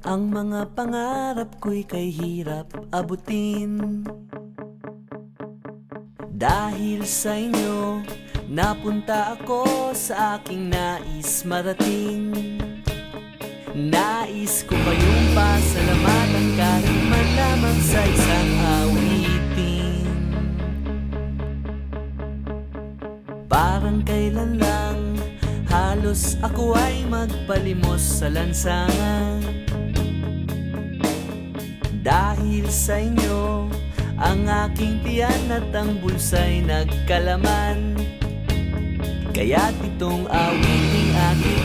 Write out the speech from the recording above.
Ang mga pangarap ko'y kay hirap abutin. Dahil sa inyo, napunta ako sa aking nais marating. Nais ko kayong pasalamatan kahit man lamang sa isang awitin. Parang kailan lang, halos ako ay magpalimos sa lansangan. Dahil sa inyo, ang aking tiyan at ang bulsa'y nagkalaman. Kaya't itong awiting aking